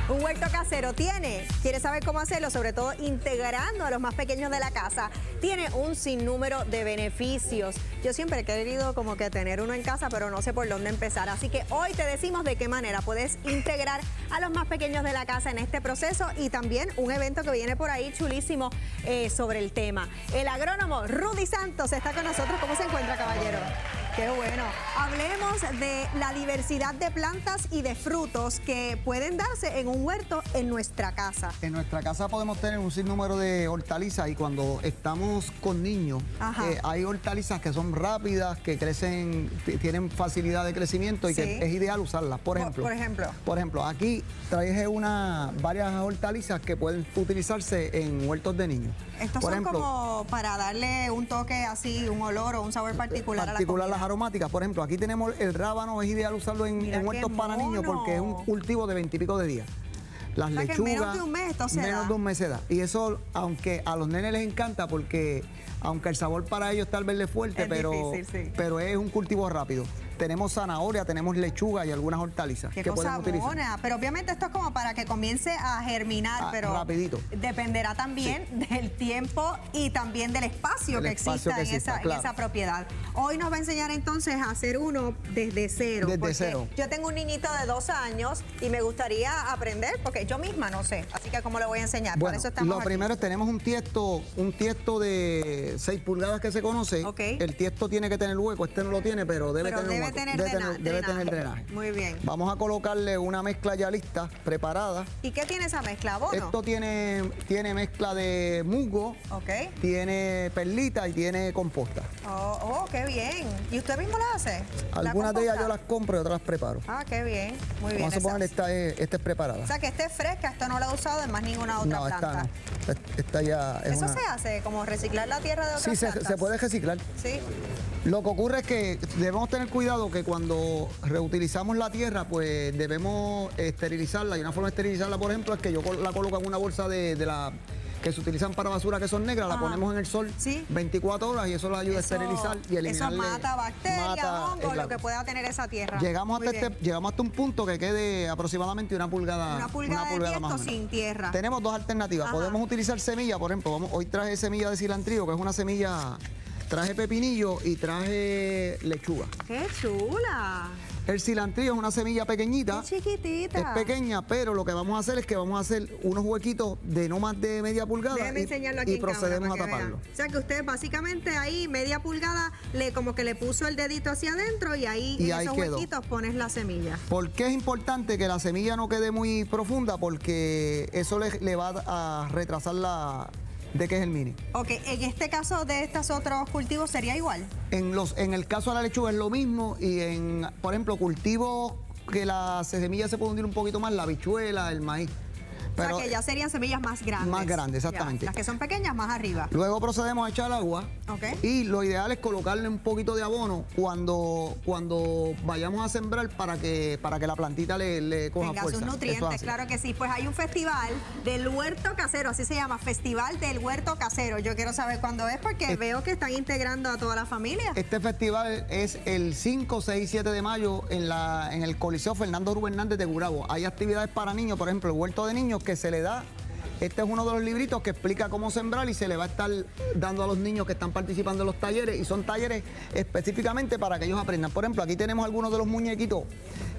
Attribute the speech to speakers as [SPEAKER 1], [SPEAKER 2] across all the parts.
[SPEAKER 1] Un huerto casero ¿Quieres saber cómo hacerlo? Sobre todo integrando a los más pequeños de la casa. Tiene un sinnúmero de beneficios. Yo siempre he querido como que tener uno en casa, pero no sé por dónde empezar. Así que hoy te decimos de qué manera puedes integrar a los más pequeños de la casa en este proceso y también un evento que viene por ahí chulísimo sobre el tema. El agrónomo Rudy Santos está con nosotros. ¿Cómo se encuentra, caballero? Qué bueno. Hablemos de la diversidad de plantas y de frutos que pueden darse en un huerto en nuestra casa.
[SPEAKER 2] En nuestra casa podemos tener un sinnúmero de hortalizas y cuando estamos con niños, hay hortalizas que son rápidas, que crecen, tienen facilidad de crecimiento y que es ideal usarlas. Por ejemplo, aquí traje varias hortalizas que pueden utilizarse en huertos de niños.
[SPEAKER 1] Estos son como para darle un toque así, un olor o un sabor particular a la comida.
[SPEAKER 2] Las aromáticas, por ejemplo, aquí tenemos el rábano, es ideal usarlo en huertos para niños porque es un cultivo de 20 y pico de días. Las lechugas,
[SPEAKER 1] menos de un mes esto se da.
[SPEAKER 2] Menos de un mes se da. Y eso, aunque a los nenes les encanta porque, aunque el sabor para ellos tal vez les fuerte, pero es un cultivo rápido. Tenemos zanahoria, tenemos lechuga y algunas hortalizas que podemos utilizar.
[SPEAKER 1] Pero obviamente esto es como para que comience a germinar, pero
[SPEAKER 2] rapidito.
[SPEAKER 1] Dependerá también del tiempo y también del espacio que exista en esa propiedad. Hoy nos va a enseñar entonces a hacer uno desde cero.
[SPEAKER 2] Desde cero.
[SPEAKER 1] Yo tengo un niñito de 2 años y me gustaría aprender porque yo misma no sé, así que ¿cómo le voy a enseñar?
[SPEAKER 2] Bueno,
[SPEAKER 1] para eso estamos
[SPEAKER 2] lo primero es tenemos un tiesto de 6 pulgadas que se conoce. El tiesto tiene que tener hueco, este no lo tiene, pero debe tener drenaje.
[SPEAKER 1] Muy bien.
[SPEAKER 2] Vamos a colocarle una mezcla ya lista, preparada.
[SPEAKER 1] ¿Y qué tiene esa mezcla? ¿Abono?
[SPEAKER 2] Esto tiene mezcla de musgo, tiene perlita y tiene composta.
[SPEAKER 1] Oh, qué bien. ¿Y usted mismo la hace?
[SPEAKER 2] Algunas de ellas yo las compro y otras las preparo.
[SPEAKER 1] Ah, qué bien. Muy bien.
[SPEAKER 2] Vamos a poner esta es preparada.
[SPEAKER 1] O sea, que esta es fresca, esta no la he usado en más ninguna otra planta.
[SPEAKER 2] Esta ya es
[SPEAKER 1] ¿Eso se hace? ¿Como reciclar la tierra de otras plantas?
[SPEAKER 2] Sí, se puede reciclar.
[SPEAKER 1] Sí.
[SPEAKER 2] Lo que ocurre es que debemos tener cuidado que cuando reutilizamos la tierra, pues debemos esterilizarla. Y una forma de esterilizarla, por ejemplo, es que yo la coloco en una bolsa que se utilizan para basura, que son negras, la ponemos en el sol 24 horas y eso la ayuda a esterilizar y eliminarle.
[SPEAKER 1] Eso mata bacterias, hongos, lo que pueda tener esa tierra.
[SPEAKER 2] Llegamos hasta un punto que quede aproximadamente una pulgada
[SPEAKER 1] de tiesto sin tierra.
[SPEAKER 2] Tenemos dos alternativas. Podemos utilizar semilla, por ejemplo, hoy traje semilla de cilantrillo, que es una semilla. Traje pepinillo y traje lechuga.
[SPEAKER 1] ¡Qué chula!
[SPEAKER 2] El cilantrillo es una semilla pequeñita.
[SPEAKER 1] ¡Qué chiquitita!
[SPEAKER 2] Es pequeña, pero lo que vamos a hacer es que vamos a hacer unos huequitos de no más de media pulgada.
[SPEAKER 1] Déjeme enseñarlo aquí
[SPEAKER 2] y procedemos a taparlo.
[SPEAKER 1] O sea que usted básicamente ahí media pulgada como que le puso el dedito hacia adentro y ahí en esos huequitos pones la semilla.
[SPEAKER 2] ¿Por qué es importante que la semilla no quede muy profunda? Porque eso le va a retrasar de que es el mini.
[SPEAKER 1] Ok, en este caso de estos otros cultivos sería igual.
[SPEAKER 2] En el caso de la lechuga es lo mismo y por ejemplo, cultivos que la semilla se puede hundir un poquito más, la habichuela, el maíz.
[SPEAKER 1] Pero, o sea que ya serían semillas más grandes.
[SPEAKER 2] Más grandes, exactamente.
[SPEAKER 1] Ya, las que son pequeñas más arriba.
[SPEAKER 2] Luego procedemos a echar agua. Y lo ideal es colocarle un poquito de abono cuando vayamos a sembrar para que la plantita le coja fuerza.
[SPEAKER 1] Tenga sus nutrientes, claro que sí. Pues hay un festival del huerto casero, así se llama, Festival del Huerto Casero. Yo quiero saber cuándo es porque veo que están integrando a toda la familia.
[SPEAKER 2] Este festival es el 5, 6 y 7 de mayo en el Coliseo Fernando Rubén Hernández de Gurabo. Hay actividades para niños, por ejemplo, el huerto de niños que se le da. Este es uno de los libritos que explica cómo sembrar y se le va a estar dando a los niños que están participando en los talleres y son talleres específicamente para que ellos aprendan. Por ejemplo, aquí tenemos algunos de los muñequitos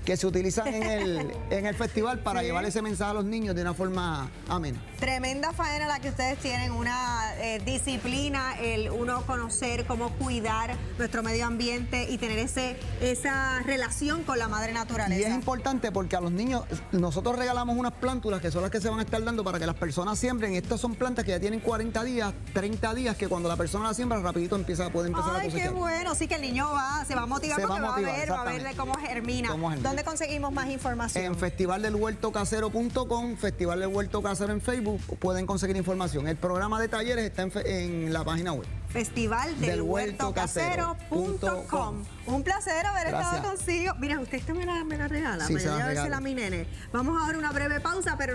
[SPEAKER 2] que se utilizan en el festival para llevar ese mensaje a los niños de una forma amena.
[SPEAKER 1] Tremenda faena la que ustedes tienen, una disciplina, el uno conocer cómo cuidar nuestro medio ambiente y tener esa relación con la madre naturaleza.
[SPEAKER 2] Y es importante porque a los niños, nosotros regalamos unas plántulas que son las que se van a estar dando para que las personas siembren. Estas son plantas que ya tienen 40 días, 30 días, que cuando la persona la siembra, rapidito puede empezar a cosechar.
[SPEAKER 1] ¡Ay, qué bueno! Sí que el niño se va a motivar porque va a ver cómo germina. ¿Dónde conseguimos más información?
[SPEAKER 2] En festivaldelhuertocasero.com, Festival del Huerto Casero en Facebook, pueden conseguir información. El programa de talleres está en la página web.
[SPEAKER 1] festivaldelhuertocasero.com. Un placer haber estado consigo. Mira, usted me la regala.
[SPEAKER 2] Sí,
[SPEAKER 1] para yo a ver si la mi nene. Vamos a dar una breve pausa, pero